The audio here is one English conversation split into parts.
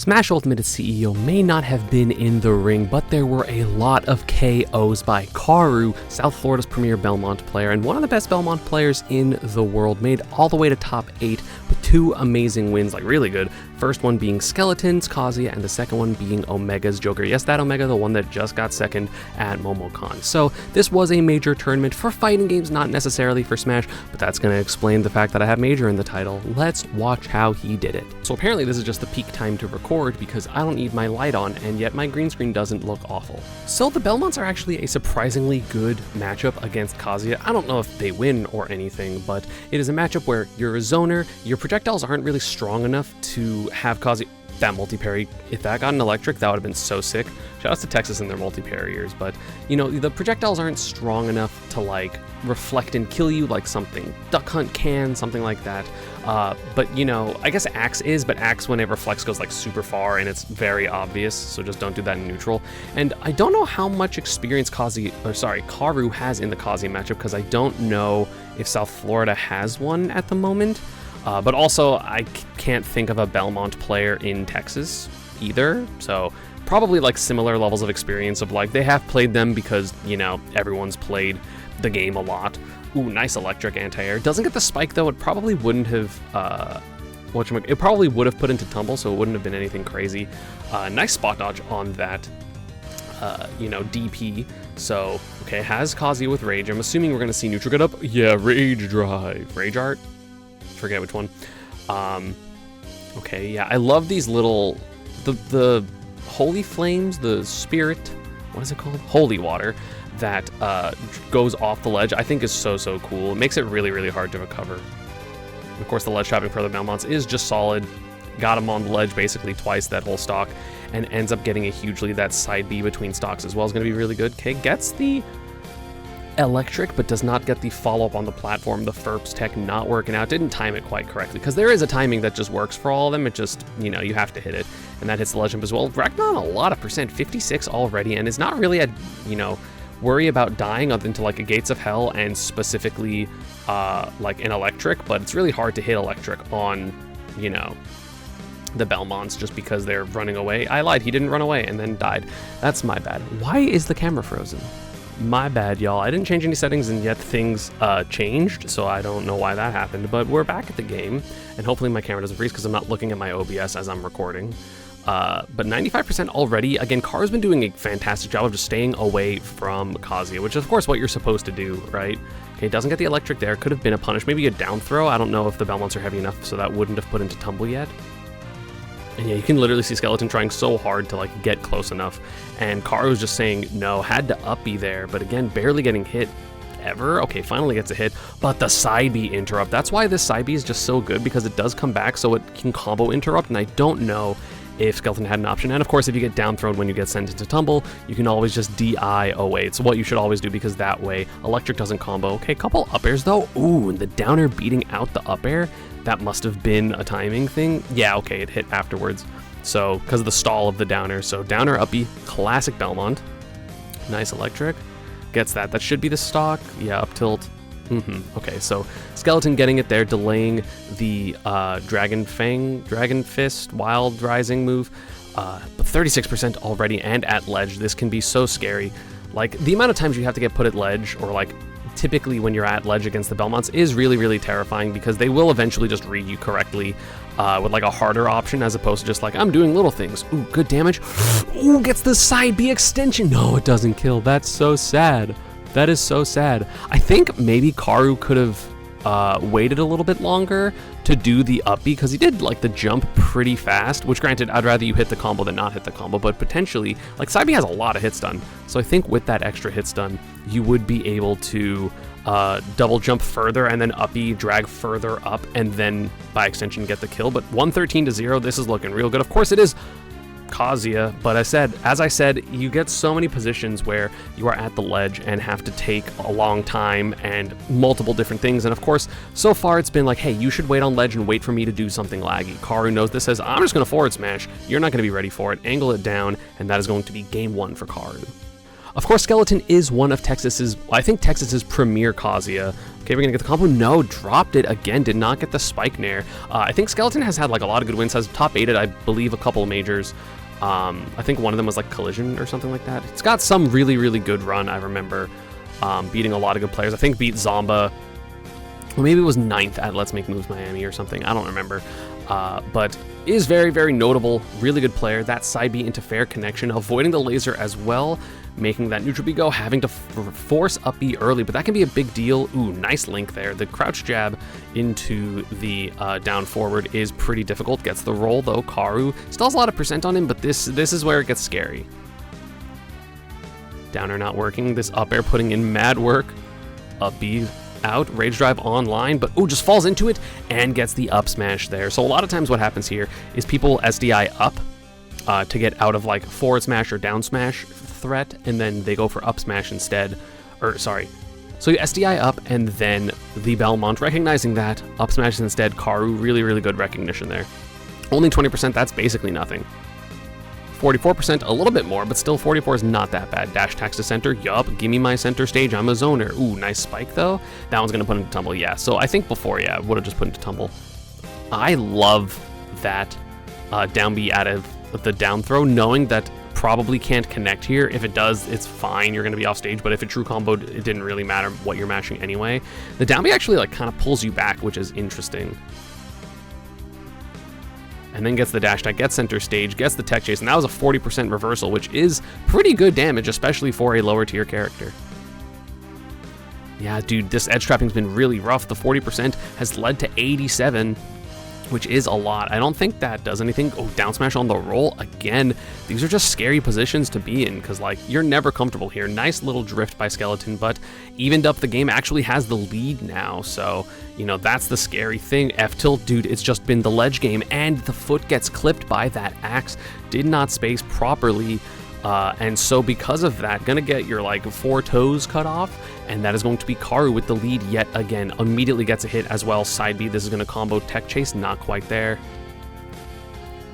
Smash Ultimate's CEO may not have been in the ring, but there were a lot of KOs by Karu, South Florida's premier Belmont player, and one of the best Belmont players in the world, made all the way to top 8 with 2 amazing wins, like really good. First one being Skeleton's Kazuya, and the second one being Omega's Joker. Yes, that Omega, the one that just got second at MomoCon. So this was a major tournament for fighting games, not necessarily for Smash, but that's going to explain the fact that I have Major in the title. Let's watch how he did it. So apparently this is just the peak time to record because I don't need my light on, and yet my green screen doesn't look awful. So the Belmonts are actually a surprisingly good matchup against Kazuya. I don't know if they win or anything, but it is a matchup where you're a zoner, your projectiles aren't really strong enough to have Kazuya. That multi-parry, if that got an electric, that would have been so sick. Shout out to Texas and their multi-parriers, but you know, the projectiles aren't strong enough to like reflect and kill you like something Duck Hunt can, something like that. But you know, I guess Axe is, but Axe when it reflects goes like super far and it's very obvious, so just don't do that in neutral. And I don't know how much experience Karu has in the Kazuya matchup, because I don't know if South Florida has one at the moment. But also, I can't think of a Belmont player in Texas either, so probably like similar levels of experience of like, they have played them because, you know, everyone's played the game a lot. Ooh, nice electric anti-air. Doesn't get the spike though, it probably wouldn't have, it probably would have put into tumble, so it wouldn't have been anything crazy. Nice spot dodge on that, you know, DP. So, okay, has Kazuya with Rage. I'm assuming we're going to see neutral get up. Yeah, Rage Drive. Rage Art? Forget which one. Okay, yeah, I love these little, the holy flames, the spirit, what is it called? Holy water that goes off the ledge, I think is so cool. It makes it really hard to recover. Of course, the ledge trapping for the Belmonts is just solid. Got him on the ledge basically twice that whole stock, and ends up getting a huge lead. That side B between stocks as well is going to be really good. Okay, gets the electric, but does not get the follow-up on the platform. The FERP's tech not working out. Didn't time it quite correctly, because there is a timing that just works for all of them. It just, you know, you have to hit it, and that hits the ledge jump as well. Ragnar on a lot of percent, 56 already, and is not really a, you know, worry about dying other than to like a Gates of Hell and specifically like an electric, but it's really hard to hit electric on, you know, the Belmonts just because they're running away. I lied, he didn't run away and then died. That's my bad. Why is the camera frozen? My bad, y'all. I didn't change any settings, and yet things changed, so I don't know why that happened, but we're back at the game, and hopefully my camera doesn't freeze because I'm not looking at my OBS as I'm recording. But 95% already. Again, Karu's been doing a fantastic job of just staying away from Kazuya, which is of course what you're supposed to do, right? Okay, doesn't get the electric there. Could have been a punish, maybe a down throw. I don't know if the Belmonts are heavy enough, so that wouldn't have put into tumble yet. And yeah, you can literally see Skeleton trying so hard to like get close enough, and Karu's just saying no, had to up B there, but again, barely getting hit ever. Okay, finally gets a hit, but the side B interrupt. That's why this side B is just so good, because it does come back, so it can combo interrupt, and I don't know if Skeleton had an option. And of course, if you get down thrown when you get sent into tumble, you can always just DI away. It's what you should always do, because that way electric doesn't combo. Okay, couple up airs though. Ooh, and the down air beating out the up air. That must have been a timing thing. Yeah, okay, it hit afterwards. So, because of the stall of the downer. So, downer, uppy, classic Belmont. Nice electric. Gets that. That should be the stock. Yeah, up tilt. Okay, so Skeleton getting it there, delaying the Dragon Fist, Wild Rising move. But 36% already, and at ledge. This can be so scary. Like, the amount of times you have to get put at ledge, or like, typically when you're at ledge against the Belmonts, is really terrifying, because they will eventually just read you correctly with like a harder option, as opposed to just like, I'm doing little things. Ooh, good damage. Ooh, gets the side B extension. No, it doesn't kill. That's so sad. That is so sad. I think maybe Karu could have waited a little bit longer to do the up B, because he did like the jump pretty fast, which granted, I'd rather you hit the combo than not hit the combo, but potentially, like, side B has a lot of hits done, so I think with that extra hits done, you would be able to double jump further and then up B, drag further up, and then by extension get the kill. But 113-0, this is looking real good. Of course it is Kazuya, but as I said, you get so many positions where you are at the ledge and have to take a long time and multiple different things, and of course, so far it's been like, hey, you should wait on ledge and wait for me to do something laggy. Karu knows this, says, I'm just going to forward smash, you're not going to be ready for it, angle it down, and that is going to be game 1 for Karu. Of course, Skeleton is one of Texas's, I think Texas's premier Kazuya. Okay, we're gonna get the combo. No, dropped it again. Did not get the spike nair. I think Skeleton has had like a lot of good wins. Has top 8'd, I believe, a couple of majors. I think one of them was like Collision or something like that. It's got some really, really good run. I remember beating a lot of good players. I think beat Zomba. Or maybe it was 9th at Let's Make Moves Miami or something. I don't remember. But is very, very notable. Really good player. That side B into fair connection, avoiding the laser as well, making that neutral B go, having to force up B early, but that can be a big deal. Ooh, nice link there. The crouch jab into the down forward is pretty difficult. Gets the roll though. Karu still has a lot of percent on him, but this is where it gets scary. Downer not working. This up air putting in mad work. Up B out, rage drive online, but ooh, just falls into it and gets the up smash there. So a lot of times what happens here is people SDI up to get out of like forward smash or down smash threat, and then they go for up smash instead, or sorry. So you SDI up and then the Belmont, recognizing that, up smash instead. Karu, really, really good recognition there. Only 20%, that's basically nothing. 44%, a little bit more, but still 44 is not that bad. Dash tax to center, yup, give me my center stage, I'm a zoner. Ooh, nice spike though. That one's gonna put into tumble, yeah. So I think before, yeah, would have just put into tumble. I love that down B out of the down throw, knowing that probably can't connect here. If it does, it's fine, you're gonna be off stage, but if it true comboed, it didn't really matter what you're mashing anyway. The down B actually like kind of pulls you back, which is interesting. And then gets the dash attack, gets center stage, gets the tech chase, and that was a 40% reversal, which is pretty good damage, especially for a lower tier character. Yeah, dude, this edge trapping's been really rough. The 40% has led to 87, which is a lot. I don't think that does anything. Oh, down smash on the roll again. These are just scary positions to be in, because like you're never comfortable here. Nice little drift by Skeleton, but evened up the game, actually has the lead now. So, you know, that's the scary thing. F tilt, dude, it's just been the ledge game, and the foot gets clipped by that axe. Did not space properly. And so because of that, gonna get your like 4 toes cut off, and that is going to be Karu with the lead yet again. Immediately gets a hit as well. Side B, this is gonna combo tech chase, not quite there.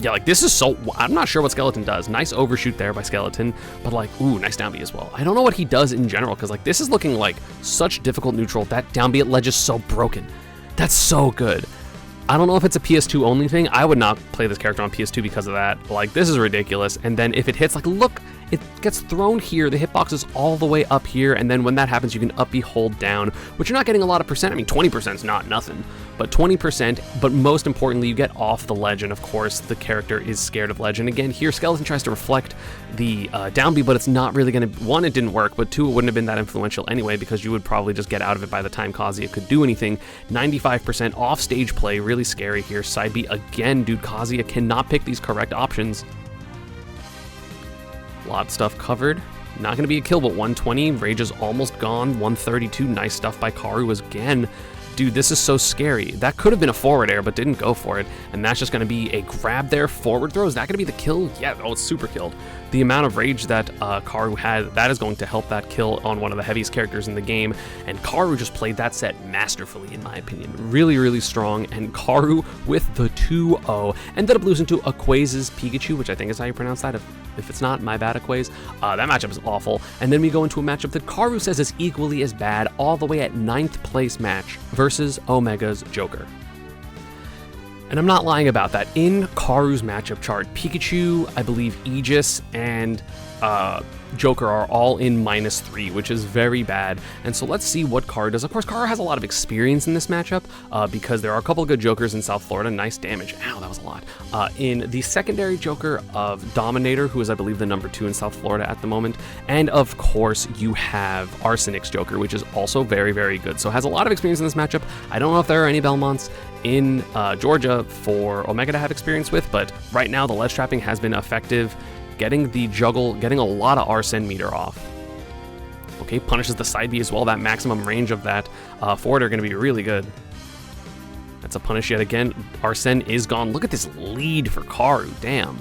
Yeah, like this is so, I'm not sure what Skeleton does. Nice overshoot there by Skeleton, but like, ooh, nice down B as well. I don't know what he does in general, because like this is looking like such difficult neutral. That down B at ledge is so broken. That's so good. I don't know if it's a PS2 only thing. I would not play this character on PS2 because of that. Like, this is ridiculous. And then if it hits, like, look, it gets thrown here. The hitbox is all the way up here. And then when that happens, you can up B, hold down, which you're not getting a lot of percent. I mean, 20% is not nothing, but 20%. But most importantly, you get off the ledge. And of course, the character is scared of ledge. And again, here, Skeleton tries to reflect the down B, but it's not really going to, one, it didn't work, but two, it wouldn't have been that influential anyway, because you would probably just get out of it by the time Kazuya could do anything. 95% off stage play, really scary here. Side B again, dude, Kazuya cannot pick these correct options. A lot of stuff covered. Not going to be a kill, but 120. Rage is almost gone. 132. Nice stuff by Karu again. Dude, this is so scary. That could have been a forward air, but didn't go for it. And that's just going to be a grab there. Forward throw. Is that going to be the kill? Yeah. Oh, it's super killed. The amount of rage that Karu had, that is going to help that kill on one of the heaviest characters in the game. And Karu just played that set masterfully, in my opinion. Really, really strong. And Karu with the 2-0 ended up losing to Aquaze's Pikachu, which I think is how you pronounce that. If it's not, my bad, Aquaze. That matchup is awful. And then we go into a matchup that Karu says is equally as bad, all the way at 9th place match versus Omega's Joker. And I'm not lying about that. In Karu's matchup chart, Pikachu, I believe Aegis, and Joker are all in -3, which is very bad. And so let's see what Karu does. Of course, Karu has a lot of experience in this matchup because there are a couple of good Jokers in South Florida. Nice damage. Ow, that was a lot. In the secondary Joker of Dominator, who is, I believe, the number 2 in South Florida at the moment. And of course, you have Arsenic's Joker, which is also very, very good. So has a lot of experience in this matchup. I don't know if there are any Belmonts in Georgia for Omega to have experience with, but right now the ledge trapping has been effective. Getting the juggle, getting a lot of Arsene meter off. Okay, punishes the side B as well. That maximum range of that forward are going to be really good. That's a punish yet again. Arsene is gone. Look at this lead for Karu, damn.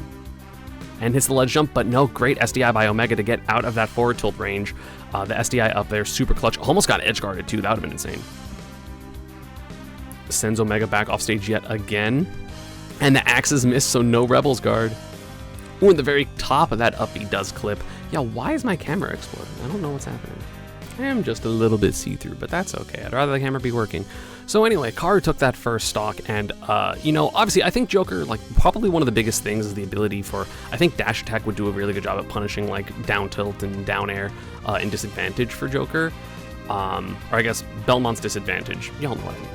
And hits the ledge jump, but no, great SDI by Omega to get out of that forward tilt range. The SDI up there, super clutch. Almost got edge guarded too, that would have been insane. Sends Omega back off stage yet again. And the axes missed, so no Rebels guard. Ooh, and the very top of that up B does clip. Yeah, why is my camera exploding? I don't know what's happening. I am just a little bit see-through, but that's okay. I'd rather the camera be working. So anyway, Karu took that first stock, and, you know, obviously, I think Joker, like, probably one of the biggest things is the ability for, I think dash attack would do a really good job at punishing, like, down tilt and down air in disadvantage for Joker. Or I guess Belmont's disadvantage. Y'all know what I mean.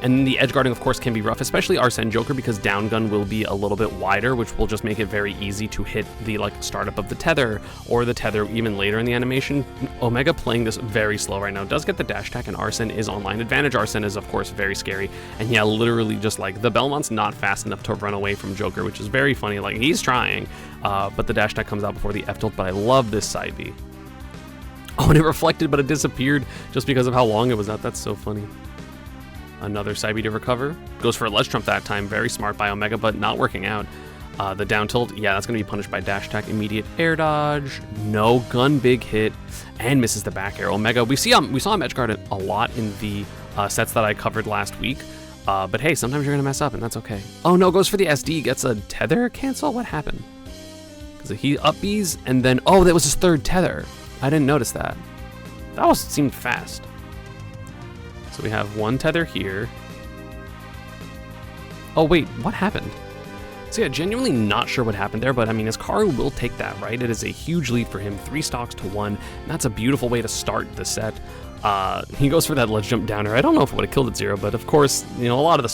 And the edge guarding, of course, can be rough, especially Arsene Joker, because down gun will be a little bit wider, which will just make it very easy to hit the like startup of the tether or the tether even later in the animation. Omega playing this very slow right now does get the dash attack, and Arsene is online advantage. Arsene is, of course, very scary, and yeah, literally just like the Belmont's not fast enough to run away from Joker, which is very funny. Like, he's trying, but the dash attack comes out before the F tilt. But I love this side B. Oh, and it reflected, but it disappeared just because of how long it was out. That's so funny. Another side B to recover. Goes for a ledge trump that time. Very smart by Omega, but not working out. The down tilt, yeah, that's going to be punished by dash attack. Immediate air dodge. No gun, big hit. And misses the back air. Omega, we saw him edge guard a lot in the sets that I covered last week. But hey, sometimes you're going to mess up, and that's okay. Oh no, goes for the SD. Gets a tether cancel? What happened? Because he up Bs, and then, oh, that was his third tether. I didn't notice that. That seemed fast. So we have one tether here. Oh wait, what happened? So yeah, genuinely not sure what happened there, but I mean, his Karu will take that, right? It is a huge lead for him, 3 stocks to 1, and that's a beautiful way to start the set. He goes for that ledge jump downer. I don't know if it would have killed at 0, but of course, you know, a lot of the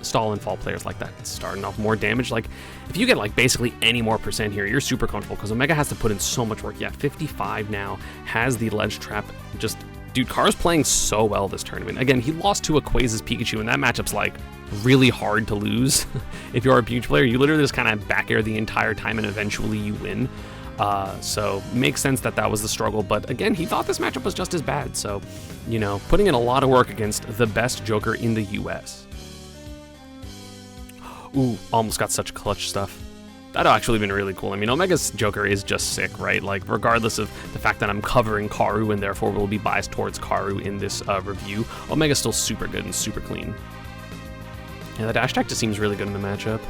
stall and fall players like that, starting off more damage. Like, if you get like basically any more percent here, you're super comfortable, because Omega has to put in so much work. Yeah, 55 now, has the ledge trap. Just, dude, Karu's playing so well this tournament. Again, he lost to Aquaze's Pikachu, and that matchup's like really hard to lose. If you're a Pikachu player, you literally just kind of back air the entire time, and eventually you win. So makes sense that was the struggle, but again, he thought this matchup was just as bad. So, you know, putting in a lot of work against the best Joker in the US. Ooh, almost got such clutch stuff. That'd actually been really cool. I mean, Omega's Joker is just sick, right? Like, regardless of the fact that I'm covering Karu and therefore will be biased towards Karu in this review, Omega's still super good and super clean. Yeah, the dash attack just seems really good in the matchup.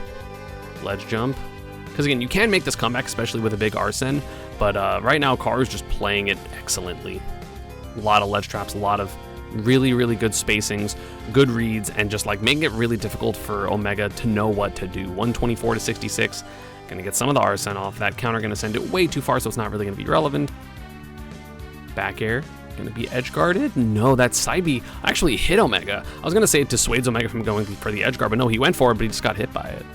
Ledge jump. Because again, you can make this comeback, especially with a big Arsene, but right now Karu's just playing it excellently. A lot of ledge traps, a lot of really, really good spacings, good reads, and just like making it really difficult for Omega to know what to do. 124 to 66, gonna get some of the Arsene off. That counter gonna send it way too far, so it's not really gonna be relevant. Back air, gonna be edge guarded. No, that side B actually hit Omega. I was gonna say it dissuades Omega from going for the edge guard, but no, he went for it, but he just got hit by it.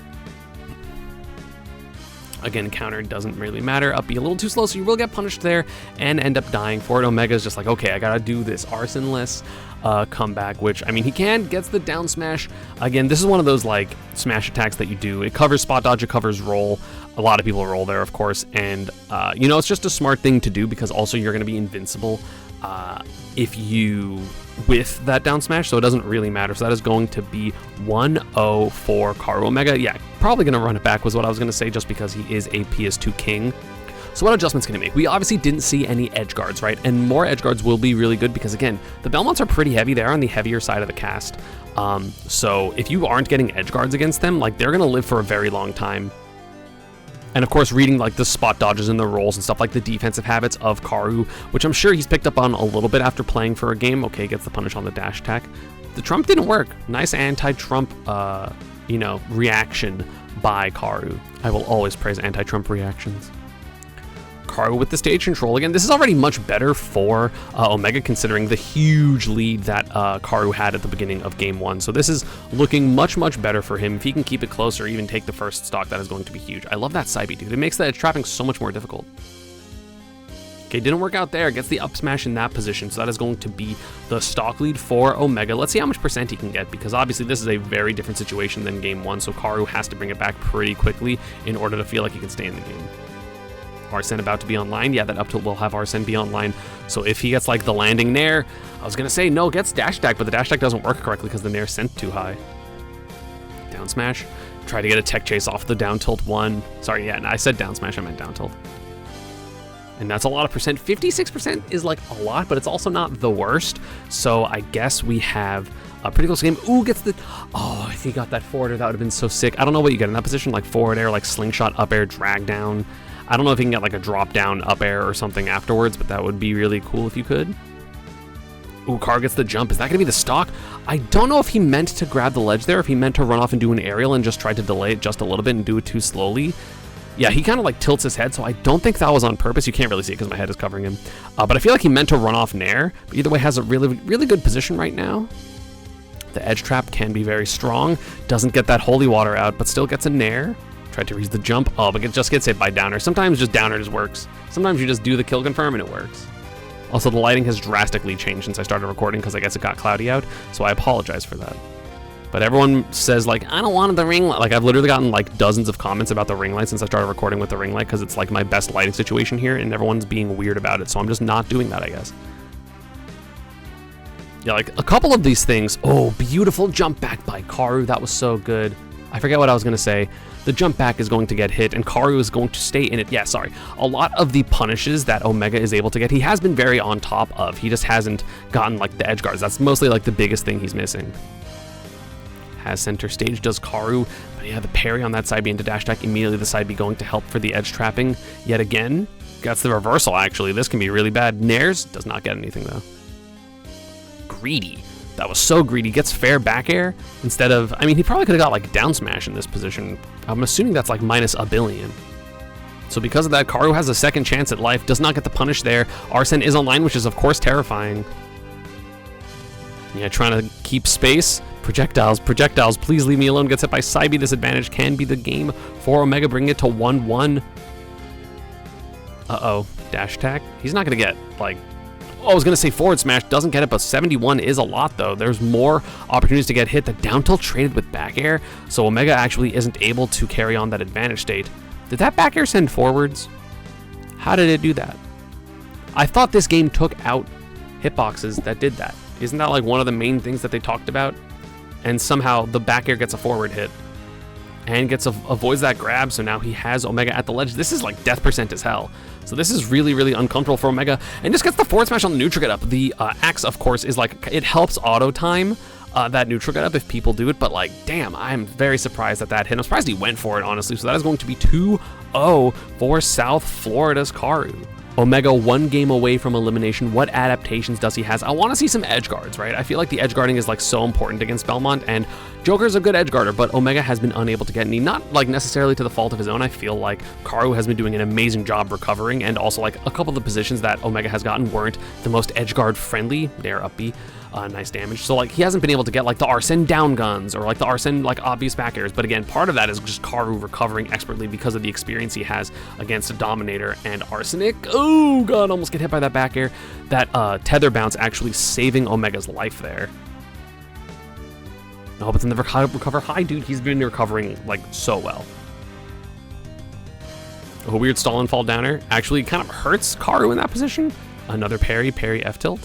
Again, counter doesn't really matter. Up B a little too slow, so you will get punished there and end up dying for it. Omega's just like, okay, I gotta do this Arsene-less comeback, which, I mean, he gets the down smash. Again, this is one of those, like, smash attacks that you do. It covers spot dodge, it covers roll. A lot of people roll there, of course, and, you know, it's just a smart thing to do, because also you're gonna be invincible if you with that down smash, so it doesn't really matter. So that is going to be 1-0 for Karu. Omega, yeah, probably going to run it back was what I was going to say, just because he is a PS2 king. So what adjustments can he make? We obviously didn't see any edge guards, right? And more edge guards will be really good, because again, the Belmonts are pretty heavy. They're on the heavier side of the cast. So if you aren't getting edge guards against them, like, they're going to live for a very long time. And of course, reading like the spot dodges and the rolls and stuff, like the defensive habits of Karu, which I'm sure he's picked up on a little bit after playing for a game. Okay, gets the punish on the dash attack. The trump didn't work. Nice anti-trump, you know, reaction by Karu. I will always praise anti-trump reactions. Karu with the stage control. Again, this is already much better for Omega, considering the huge lead that Karu had at the beginning of game 1. So this is looking much, much better for him. If he can keep it close or even take the first stock, that is going to be huge. I love that side B, dude. It makes that trapping so much more difficult. Okay, didn't work out there. Gets the up smash in that position, so that is going to be the stock lead for Omega. Let's see how much percent he can get, because obviously this is a very different situation than game 1, so Karu has to bring it back pretty quickly in order to feel like he can stay in the game. Arsene about to be online. Yeah, that up tilt will have Arsene be online. So if he gets like the landing nair, I was gonna say no, gets dash attack, but the dash attack doesn't work correctly because the nair sent too high. Down smash. Try to get a tech chase off the down tilt 1. Sorry, yeah, I said down smash, I meant down tilt. And that's a lot of percent. 56% is like a lot, but it's also not the worst. So I guess we have Pretty close game. Ooh, gets the... Oh, if he got that forward air, that would have been so sick. I don't know what you get in that position, like forward air, like slingshot, up air, drag down. I don't know if you can get like a drop down up air or something afterwards, but that would be really cool if you could. Ooh, Karu gets the jump. Is that going to be the stock? I don't know if he meant to grab the ledge there, if he meant to run off and do an aerial and just tried to delay it just a little bit and do it too slowly. Yeah, he kind of like tilts his head, so I don't think that was on purpose. You can't really see it because my head is covering him. But I feel like he meant to run off Nair. But either way, has a really, really good position right now. The edge trap can be very strong. Doesn't get that holy water out, but still gets a Nair. Tried to reach the jump. Oh, but it just gets hit by downer. Sometimes just downer just works. Sometimes you just do the kill confirm and it works. Also, the lighting has drastically changed since I started recording because I guess it got cloudy out, so I apologize for that. But everyone says, like, I don't want the ring light. Like, I've literally gotten, like, dozens of comments about the ring light since I started recording with the ring light because it's, like, my best lighting situation here, and everyone's being weird about it, so I'm just not doing that, I guess. Yeah, like, a couple of these things. Oh, beautiful jump back by Karu. That was so good. I forget what I was going to say. The jump back is going to get hit, and Karu is going to stay in it. Yeah, sorry. A lot of the punishes that Omega is able to get, he has been very on top of. He just hasn't gotten, like, the edge guards. That's mostly, like, the biggest thing he's missing. Has center stage, does Karu, but yeah, the parry on that side B into dash attack, immediately the side B going to help for the edge trapping yet again. Gets the reversal, actually. This can be really bad. Nairs does not get anything, though. Greedy. That was so greedy. Gets fair back air instead of, I mean, he probably could have got like down smash in this position. I'm assuming that's like minus a billion. So because of that, Karu has a second chance at life, does not get the punish there. Arsene is online, which is of course terrifying. Yeah, trying to keep space. Projectiles, please leave me alone. Gets hit by side B. This advantage can be the game for Omega, bringing it to 1-1. Uh-oh, dash attack. He's not gonna get, like, oh, I was gonna say forward smash, doesn't get it, but 71 is a lot though. There's more opportunities to get hit. The down tilt traded with back air, so Omega actually isn't able to carry on that advantage state. Did that back air send forwards? How did it do that? I thought this game took out hitboxes that did that. Isn't that like one of the main things that they talked about? And somehow the back air gets a forward hit and avoids that grab, so now he has Omega at the ledge. This is like death percent as hell. So this is really, really uncomfortable for Omega, and just gets the forward smash on the neutral get up. The axe, of course, is like, it helps auto time that neutral get up if people do it, but like, damn, I'm very surprised that hit. I'm surprised he went for it, honestly. So that is going to be 2-0 for South Florida's Karu. Omega 1 game away from elimination. What adaptations does he has? I want to see some edge guards, right? I feel like the edge guarding is like so important against Belmont, and Joker's a good edge guarder, but Omega has been unable to get any, not like necessarily to the fault of his own. I feel like Karu has been doing an amazing job recovering, and also like a couple of the positions that Omega has gotten weren't the most edge guard friendly. They're up B. Nice damage. So like he hasn't been able to get like the Arsene down guns or like the Arsene like obvious back airs, but again, part of that is just Karu recovering expertly because of the experience he has against a Dominator and Arsenic. Oh god, almost get hit by that back air. That tether bounce actually saving Omega's life there. No, but then the recover high, dude, he's been recovering like so well. A weird stall and fall downer actually kind of hurts Karu in that position. Another parry F tilt.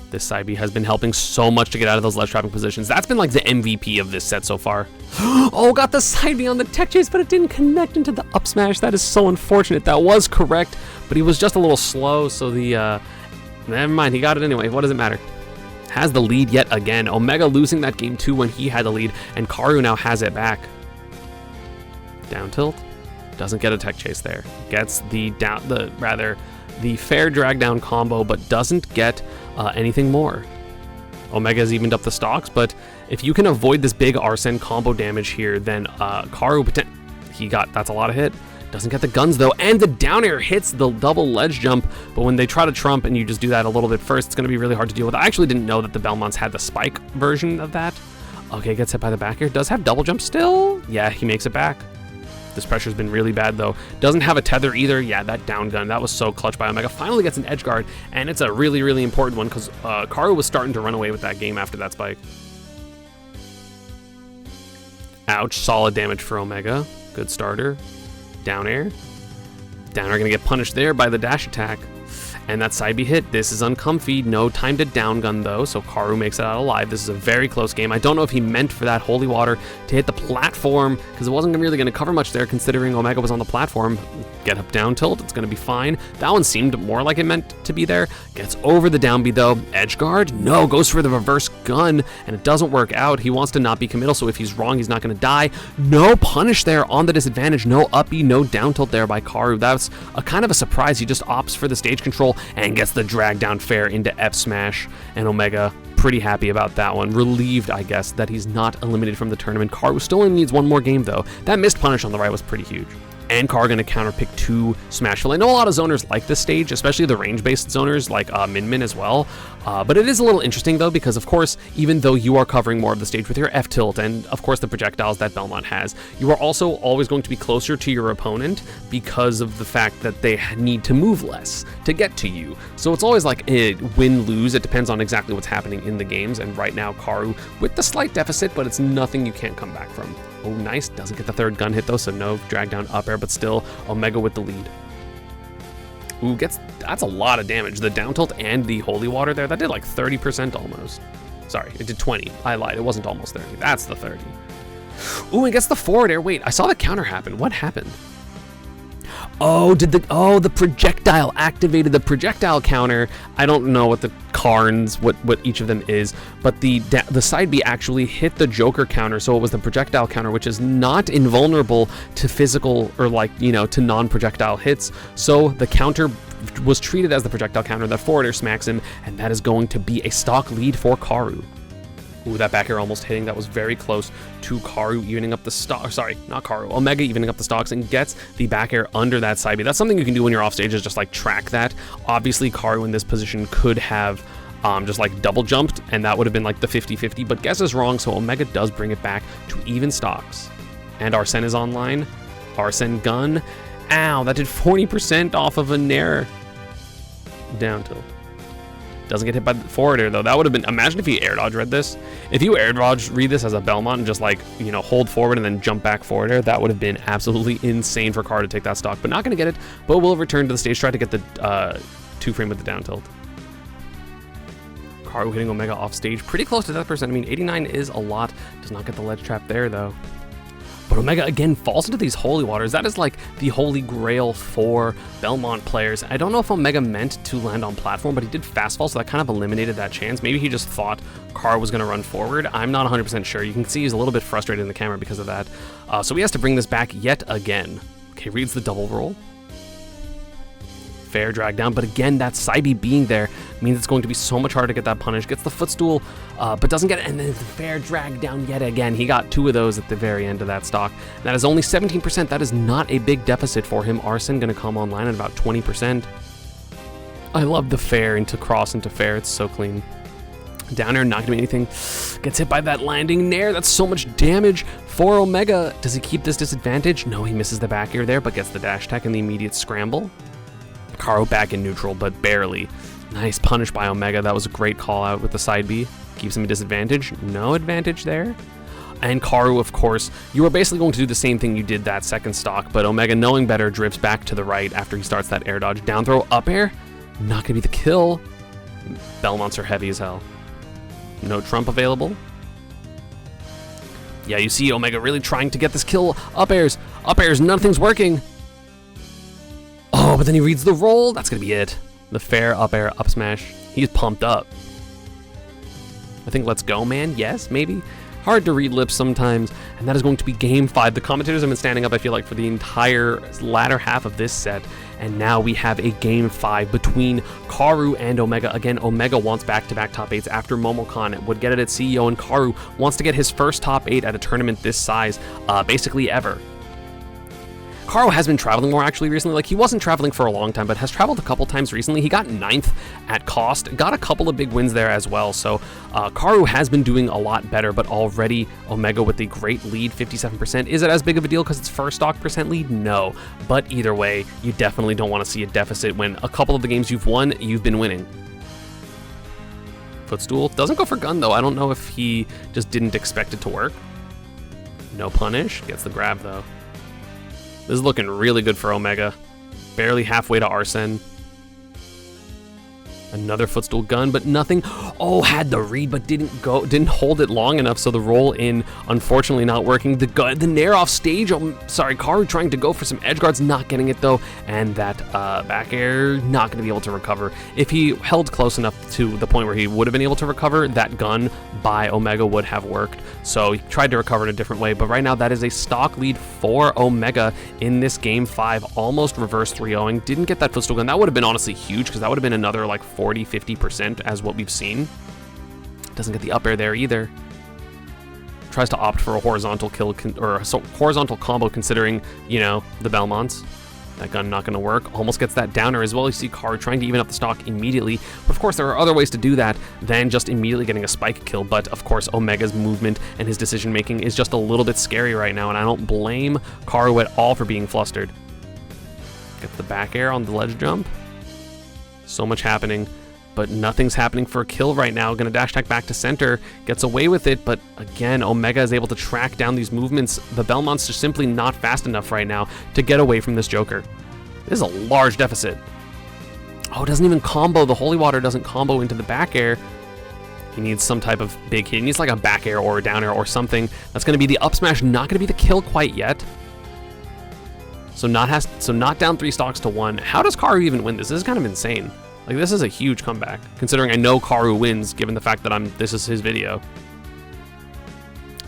This side B has been helping so much to get out of those ledge trapping positions. That's been like the MVP of this set so far. Oh, got the side B on the tech chase, but it didn't connect into the up smash. That is so unfortunate. That was correct, but he was just a little slow, so the, never mind, he got it anyway. What does it matter? Has the lead yet again. Omega losing that game 2 when he had the lead, and Karu now has it back. Down tilt. Doesn't get a tech chase there. Gets the the fair drag down combo, but doesn't get anything more. Omega's evened up the stocks, but if you can avoid this big Arsene combo damage here, then Karu, that's a lot of hit. Doesn't get the guns though, and the down air hits the double ledge jump, but when they try to trump and you just do that a little bit first, it's going to be really hard to deal with. I actually didn't know that the Belmonts had the spike version of that. Okay, gets hit by the back air. Does have double jump still? Yeah, he makes it back. This pressure's been really bad though. Doesn't have a tether either. Yeah, that down gun, that was so clutch by Omega. Finally gets an edge guard, and it's a really, really important one because Karu was starting to run away with that game after that spike. Ouch, solid damage for Omega. Good starter. Down air. Down air gonna get punished there by the dash attack. And that side B hit, this is uncomfy. No time to down gun though, so Karu makes it out alive. This is a very close game. I don't know if he meant for that holy water to hit the platform, because it wasn't really going to cover much there considering Omega was on the platform. Get up down tilt, it's going to be fine. That one seemed more like it meant to be there. Gets over the down B though. Edge guard? No, goes for the reverse gun, and it doesn't work out. He wants to not be committal, so if he's wrong, he's not going to die. No punish there on the disadvantage. No up B, no down tilt there by Karu. That's a kind of a surprise. He just opts for the stage control and gets the drag down fair into F smash, and Omega pretty happy about that one. Relieved, I guess, that he's not eliminated from the tournament. Karu still only needs one more game though. That missed punish on the right was pretty huge. And Karu going to counter pick 2 Smashville. I know a lot of zoners like this stage, especially the range-based zoners like Min Min as well. But it is a little interesting though, because of course, even though you are covering more of the stage with your F tilt and of course the projectiles that Belmont has, you are also always going to be closer to your opponent because of the fact that they need to move less to get to you. So it's always like win-lose. It depends on exactly what's happening in the games. And right now, Karu with the slight deficit, but it's nothing you can't come back from. Oh, nice. Doesn't get the third gun hit though, so no drag down up air, but still Omega with the lead. Ooh, that's a lot of damage. The down tilt and the holy water there, that did like 30% almost. Sorry, it did 20. I lied, it wasn't almost 30. That's the 30. Ooh, it gets the forward air. Wait, I saw the counter happen. What happened? Oh, the projectile activated the projectile counter. I don't know what the Karns, what each of them is, but the side B actually hit the Joker counter, so it was the projectile counter, which is not invulnerable to physical or to non-projectile hits. So the counter was treated as the projectile counter. The forward air smacks him, and that is going to be a stock lead for Karu. Ooh, that back air almost hitting. That was very close to Karu evening up the stock. Sorry, not Karu. Omega evening up the stocks and gets the back air under that side B. That's something you can do when you're off stage, is just like track that. Obviously, Karu in this position could have just like double jumped, and that would have been like the 50-50, but guess is wrong, so Omega does bring it back to even stocks. And Arsene is online. Arsene gun. Ow, that did 40% off of a nair down tilt. Doesn't get hit by the forward air though. That would have been, imagine if he air dodge read this. If you air dodge read this as a Belmont and just like, hold forward and then jump back forward air, that would have been absolutely insane for Karu to take that stock, but not gonna get it, but will return to the stage, try to get the 2-frame with the down tilt. Karu hitting Omega off stage, pretty close to that percent. I mean, 89 is a lot. Does not get the ledge trap there though. But Omega again falls into these holy waters. That is like the holy grail for Belmont players. I don't know if Omega meant to land on platform, but he did fast fall, so that kind of eliminated that chance. Maybe he just thought Karu was going to run forward. I'm not 100% sure. You can see he's a little bit frustrated in the camera because of that. So he has to bring this back yet again. Okay, reads the double roll. Fair drag down, but again, that side B being there means it's going to be so much harder to get that punish. Gets the footstool, but doesn't get it, and then the fair drag down yet again. He got 2 of those at the very end of that stock. That is only 17%. That is not a big deficit for him. Arsene going to come online at about 20%. I love the fair into cross into fair. It's so clean. Down air, not gonna be anything. Gets hit by that landing nair. That's so much damage for Omega. Does he keep this disadvantage? No, he misses the back air there, but gets the dash tech and the immediate scramble. Karu back in neutral, but barely. Nice punish by Omega. That was a great call out with the side B. Keeps him a disadvantage. No advantage there. And Karu, of course, you are basically going to do the same thing you did that second stock, but Omega, knowing better, drifts back to the right after he starts that air dodge. Down throw, up air. Not going to be the kill. Belmonts are heavy as hell. No trump available. Yeah, you see Omega really trying to get this kill. Up airs, nothing's working. Oh, but then he reads the roll. That's going to be it. The fair up air, up smash. He's pumped up. I think let's go, man. Yes, maybe. Hard to read lips sometimes. And that is going to be game 5. The commentators have been standing up, I feel like, for the entire latter half of this set. And now we have a game 5 between Karu and Omega. Again, Omega wants back-to-back top 8s after Momocon would get it at CEO, and Karu wants to get his first top 8 at a tournament this size, basically ever. Karu has been traveling more actually recently. Like, he wasn't traveling for a long time, but has traveled a couple times recently. He got 9th at cost, got a couple of big wins there as well. So Karu has been doing a lot better, but already Omega with the great lead, 57%. Is it as big of a deal because it's first stock percent lead? No. But either way, you definitely don't want to see a deficit when a couple of the games you've won, you've been winning. Footstool. Doesn't go for gun though. I don't know if he just didn't expect it to work. No punish. Gets the grab though. This is looking really good for Omega. Barely halfway to Arsene. Another footstool gun, but nothing. Oh, had the read, but didn't hold it long enough, so the roll in, unfortunately not working. The nair off stage, Karu trying to go for some edge guards, not getting it though, and that back air, not going to be able to recover. If he held close enough to the point where he would have been able to recover, that gun by Omega would have worked, so he tried to recover in a different way, but right now that is a stock lead for Omega in this game 5, almost reverse 3-0ing. Didn't get that footstool gun. That would have been honestly huge, because that would have been another like 40-50% as what we've seen. Doesn't get the up air there either. Tries to opt for a horizontal kill or a horizontal combo, considering, you know, the Belmonts. That gun not going to work. Almost gets that downer as well. You see Karu trying to even up the stock immediately. But of course, there are other ways to do that than just immediately getting a spike kill. But of course, Omega's movement and his decision making is just a little bit scary right now, and I don't blame Karu at all for being flustered. Gets the back air on the ledge jump. So much happening, but nothing's happening for a kill right now. Gonna dash attack back to center, gets away with it, but again, Omega is able to track down these movements. The Belmont's just simply not fast enough right now to get away from this Joker. This is a large deficit. Oh, it doesn't even combo. The Holy Water doesn't combo into the back air. He needs some type of big hit. He needs like a back air or a down air or something. That's gonna be the up smash, not gonna be the kill quite yet. So not down 3 stocks to 1. How does Karu even win this? This is kind of insane. Like, this is a huge comeback, considering I know Karu wins, given the fact that this is his video.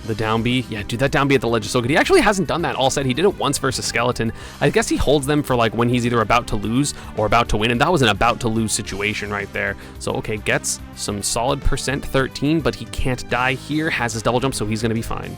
The down B, yeah, dude, that down B at the ledge is so good. He actually hasn't done that all set. He did it once versus Skeleton. I guess he holds them for like when he's either about to lose or about to win, and that was an about to lose situation right there. So okay, gets some solid percent 13, but he can't die here. Has his double jump, so he's gonna be fine.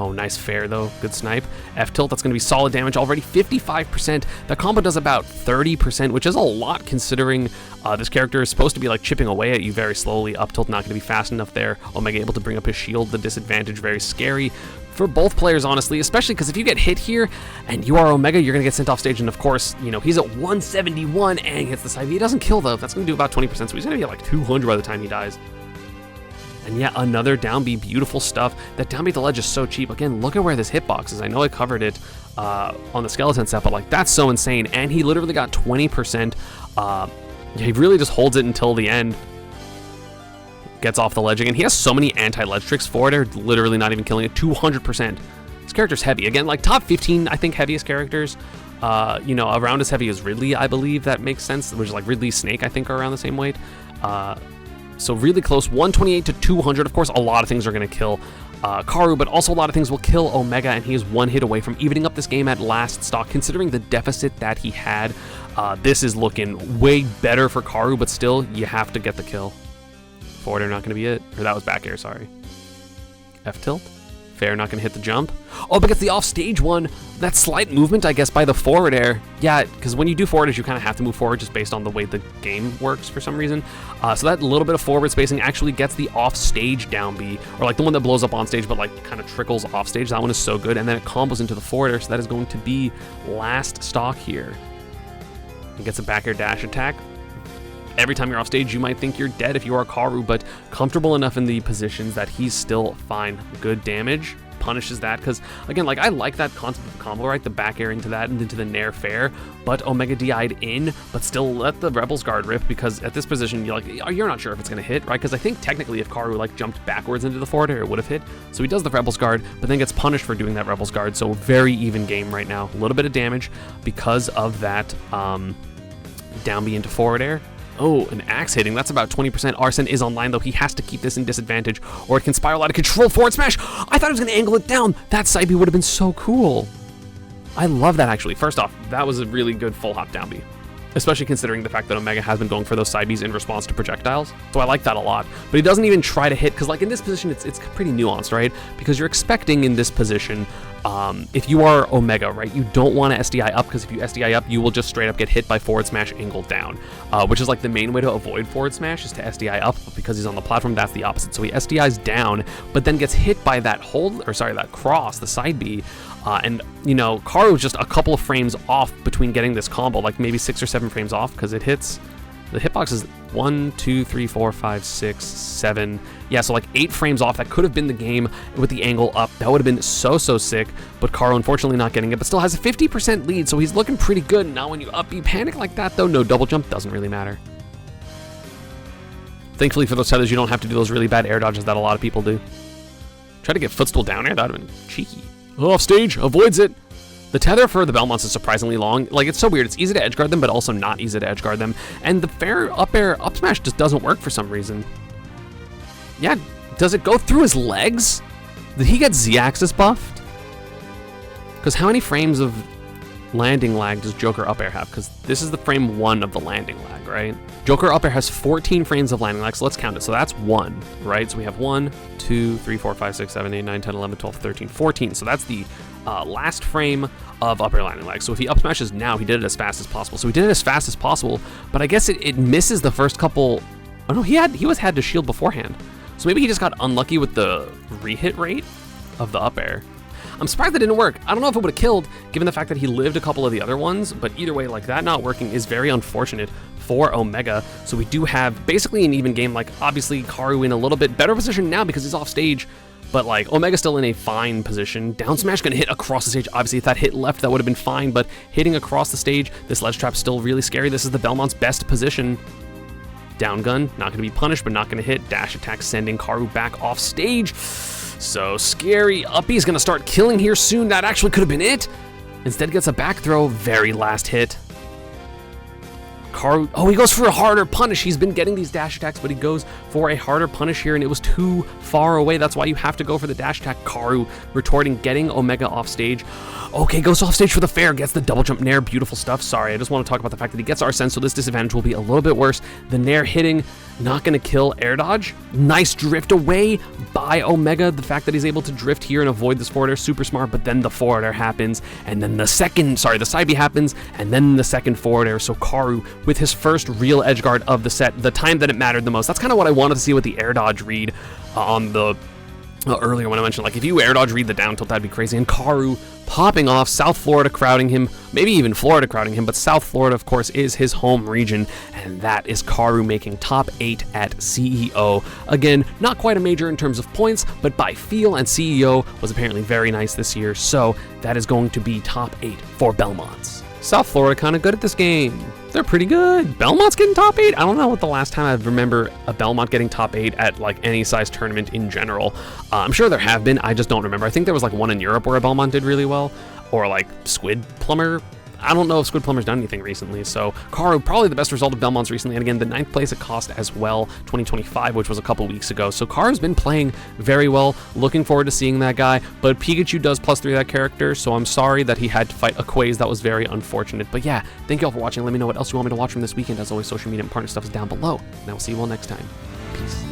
Oh, nice fair though, good snipe. F tilt, that's gonna be solid damage already, 55%. That combo does about 30%, which is a lot considering this character is supposed to be like chipping away at you very slowly. Up tilt not gonna be fast enough there. Omega able to bring up his shield, the disadvantage very scary for both players, honestly, especially because if you get hit here and you are Omega, you're gonna get sent off stage, and of course, you know, he's at 171 and hits the side B. He doesn't kill though, that's gonna do about 20%, so he's gonna be at like 200 by the time he dies. And yeah, another down B, beautiful stuff. That down B at the ledge is so cheap. Again, look at where this hitbox is. I know I covered it on the Skeleton set, but like that's so insane. And he literally got 20%. He really just holds it until the end. Gets off the ledge again. He has so many anti-ledge tricks for it. They're literally not even killing it. 200%. This character's heavy. Again, like top 15, I think, heaviest characters. You know, around as heavy as Ridley, I believe that makes sense. Which is like Ridley, Snake, I think, are around the same weight. So really close, 128 to 200. Of course, a lot of things are going to kill Karu, but also a lot of things will kill Omega, and he is one hit away from evening up this game at last stock. Considering the deficit that he had, this is looking way better for Karu, but still, you have to get the kill. Forward air not going to be it. Or that was back air, sorry. F tilt. Fair, not going to hit the jump. Oh, but gets the off-stage one. That slight movement, I guess, by the forward air. Yeah, because when you do forward airs, you kind of have to move forward just based on the way the game works for some reason. So that little bit of forward spacing actually gets the off-stage down B, or like the one that blows up on stage but like kind of trickles off stage. That one is so good, and then it combos into the forward air, so that is going to be last stock here. And gets a back air dash attack. Every time you're off stage, you might think you're dead if you are Karu, but comfortable enough in the positions that he's still fine. Good damage, punishes that, because again, like I like that concept of the combo, right? The back air into that and into the nair fair, but Omega DI'd in, but still let the Rebel's Guard rip, because at this position, you're not sure if it's gonna hit, right? Because I think technically if Karu like jumped backwards into the forward air, it would have hit. So he does the Rebel's Guard, but then gets punished for doing that Rebel's Guard. So very even game right now. A little bit of damage because of that down B into forward air. Oh, an axe hitting. That's about 20%. Arsene is online, though. He has to keep this in disadvantage, or it can spiral out of control. Forward smash! I thought I was going to angle it down. That side B would have been so cool. I love that, actually. First off, that was a really good full hop down B, especially considering the fact that Omega has been going for those side Bs in response to projectiles. So I like that a lot. But he doesn't even try to hit, because like in this position, it's pretty nuanced, right? Because you're expecting in this position, if you are Omega, right, you don't want to SDI up, because if you SDI up, you will just straight up get hit by forward smash angled down, which is like the main way to avoid forward smash is to SDI up, but because he's on the platform, that's the opposite. So he SDIs down, but then gets hit by that that cross, the side B, and you know, Karu was just a couple of frames off between getting this combo, like maybe 6 or 7 frames off, because it hits. The hitbox is 1, 2, 3, 4, 5, 6, 7. Yeah, so like 8 frames off. That could have been the game with the angle up. That would have been so sick, but Karu unfortunately not getting it, but still has a 50% lead, so he's looking pretty good. Now when you up B panic like that though, no double jump, doesn't really matter. Thankfully for those tethers, you don't have to do those really bad air dodges that a lot of people do. Try to get footstool down air, that would have been cheeky. Off stage, avoids it. The tether for the Belmonts is surprisingly long. Like, it's so weird. It's easy to edge guard them, but also not easy to edge guard them. And the fair up air up smash just doesn't work for some reason. Yeah, does it go through his legs? Did he get Z-axis buffed? Because how many frames of landing lag does Joker up air have? Because this is the frame 1 of the landing lag, right? Joker up air has 14 frames of landing lag, so let's count it. So that's 1, right? So we have 1, 2, 3, 4, 5, 6, 7, 8, 9, 10, 11, 12, 13, 14. So that's the last frame of up air landing lag. So if he up smashes now, he did it as fast as possible. So he did it as fast as possible, but I guess it misses the first couple. Oh no, he had to shield beforehand. So maybe he just got unlucky with the re-hit rate of the up air. I'm surprised that didn't work. I don't know if it would have killed, given the fact that he lived a couple of the other ones, but either way, like, that not working is very unfortunate for Omega. So we do have basically an even game. Like, obviously Karu in a little bit better position now because he's off stage, but like Omega's still in a fine position. Down smash gonna hit across the stage. Obviously, if that hit left, that would have been fine, but hitting across the stage, this ledge trap's still really scary. This is the Belmont's best position. Down gun, not gonna be punished, but not gonna hit. Dash attack sending Karu back off stage. So scary. Uppy's gonna start killing here soon. That actually could have been it. Instead gets a back throw, very last hit. Karu, oh, he goes for a harder punish. He's been getting these dash attacks, but he goes for a harder punish here, and it was too far away. That's why you have to go for the dash attack. Karu retorting, getting Omega off stage. Okay, goes off stage for the fair, gets the double jump nair. Beautiful stuff. Sorry, I just want to talk about the fact that he gets Arsene, so this disadvantage will be a little bit worse. The nair hitting, not going to kill air dodge. Nice drift away by Omega. The fact that he's able to drift here and avoid this forward air, super smart, but then the forward air happens, and then the side B happens, and then the second forward air. So Karu with his first real edge guard of the set, the time that it mattered the most. That's kind of what I wanted to see with the air dodge read on the earlier when I mentioned, like, if you air dodge read the down tilt, that'd be crazy. And Karu popping off, South Florida crowding him, maybe even Florida crowding him, but South Florida, of course, is his home region, and that is Karu making top 8 at CEO. Again, not quite a major in terms of points, but by feel, and CEO was apparently very nice this year, so that is going to be top 8 for Belmonts. South Florida kind of good at this game. They're pretty good. Belmont's getting top 8. I don't know what the last time I remember a Belmont getting top 8 at like any size tournament in general. I'm sure there have been. I just don't remember. I think there was like one in Europe where a Belmont did really well, or like Squid Plumber. I don't know if Squid Plumber's done anything recently. So Karu, probably the best result of Belmont's recently. And again, the 9th place at cost as well, 2025, which was a couple weeks ago. So Karu's been playing very well. Looking forward to seeing that guy. But Pikachu does +3 that character, so I'm sorry that he had to fight a Quaze. That was very unfortunate. But yeah, thank you all for watching. Let me know what else you want me to watch from this weekend. As always, social media and partner stuff is down below. And I will see you all next time. Peace.